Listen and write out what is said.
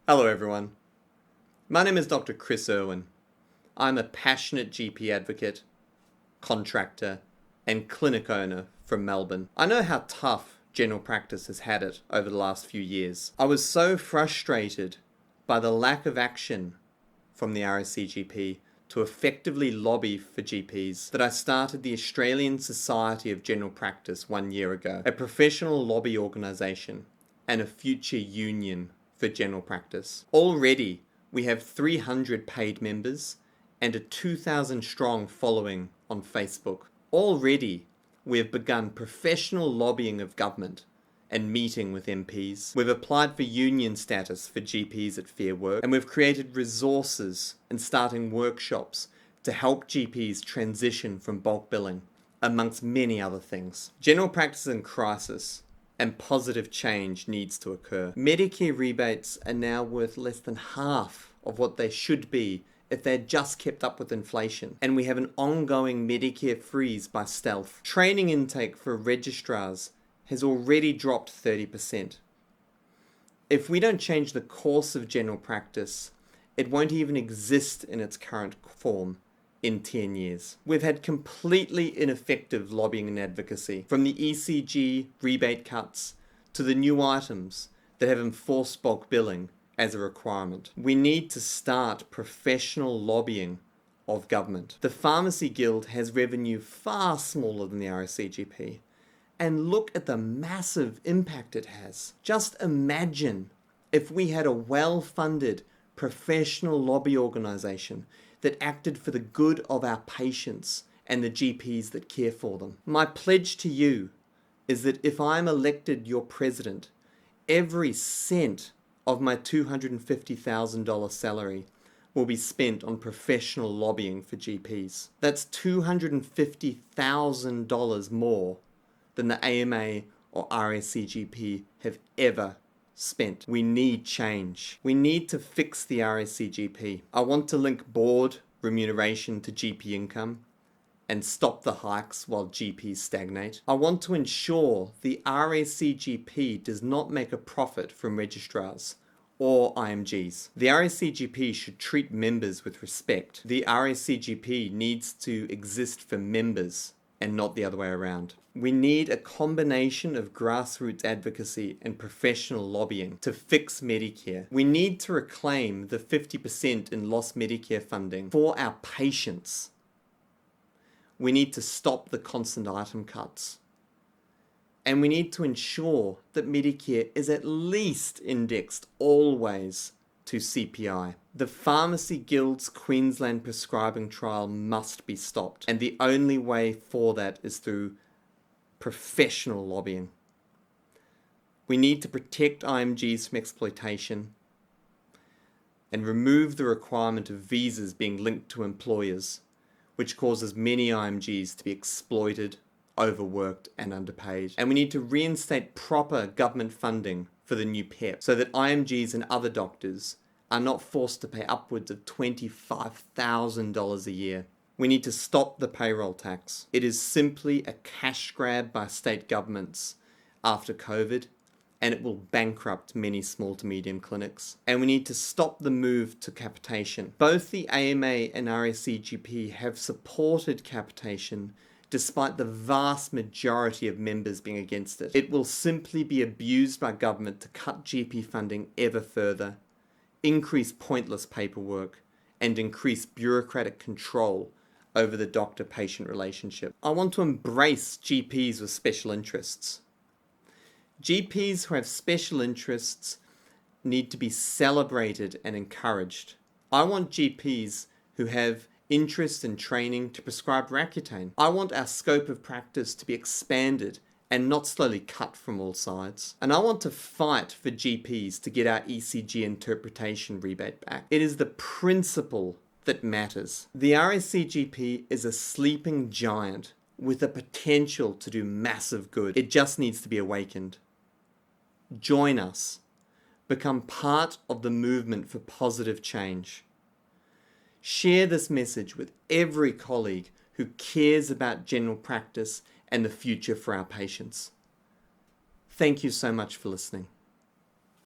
Hello everyone. My name is Dr. Chris Irwin. I'm a passionate GP advocate, contractor, and clinic owner from Melbourne. I know how tough general practice has had it over the last few years. I was so frustrated by the lack of action from the RACGP to effectively lobby for GPs that I started the Australian Society of General Practice 1 year ago, a professional lobby organisation and a future union for general practice. Already, we have 300 paid members and a 2,000 strong following on Facebook. Already, we have begun professional lobbying of government and meeting with MPs. We've applied for union status for GPs at Fair Work, and we've created resources and starting workshops to help GPs transition from bulk billing, amongst many other things. General practice is in crisis, and positive change needs to occur. Medicare rebates are now worth less than half of what they should be if they had just kept up with inflation. And we have an ongoing Medicare freeze by stealth. Training intake for registrars has already dropped 30%. If we don't change the course of general practice, it won't even exist in its current form in 10 years. We've had completely ineffective lobbying and advocacy, from the ECG rebate cuts to the new items that have enforced bulk billing as a requirement. We need to start professional lobbying of government. The Pharmacy Guild has revenue far smaller than the RACGP, and look at the massive impact it has. Just imagine if we had a well-funded professional lobby organisation that acted for the good of our patients and the GPs that care for them. My pledge to you is that if I'm elected your president, every cent of my $250,000 salary will be spent on professional lobbying for GPs. That's $250,000 more than the AMA or RACGP have ever spent. We need change. We need to fix the RACGP. I want to link board remuneration to GP income and stop the hikes while GPs stagnate. I want to ensure the RACGP does not make a profit from registrars or IMGs. The RACGP should treat members with respect. The RACGP needs to exist for members and not the other way around. We need a combination of grassroots advocacy and professional lobbying to fix Medicare. We need to reclaim the 50% in lost Medicare funding for our patients. We need to stop the constant item cuts. And we need to ensure that Medicare is at least indexed always to CPI. The Pharmacy Guild's Queensland prescribing trial must be stopped, and the only way for that is through professional lobbying. We need to protect IMGs from exploitation and remove the requirement of visas being linked to employers, which causes many IMGs to be exploited, overworked, and underpaid. And we need to reinstate proper government funding for the new PEP so that IMGs and other doctors are not forced to pay upwards of $25,000 a year. We need to stop the payroll tax. It is simply a cash grab by state governments after COVID, and it will bankrupt many small to medium clinics. And we need to stop the move to capitation. Both the AMA and RACGP have supported capitation despite the vast majority of members being against it. It will simply be abused by government to cut GP funding ever further, increase pointless paperwork, and increase bureaucratic control over the doctor-patient relationship. I want to embrace GPs with special interests. GPs who have special interests need to be celebrated and encouraged. I want GPs who have interest in training to prescribe Roaccutane. I want our scope of practice to be expanded and not slowly cut from all sides. And I want to fight for GPs to get our ECG interpretation rebate back. It is the principle that matters. The RACGP is a sleeping giant with the potential to do massive good. It just needs to be awakened. Join us. Become part of the movement for positive change. Share this message with every colleague who cares about general practice and the future for our patients. Thank you so much for listening.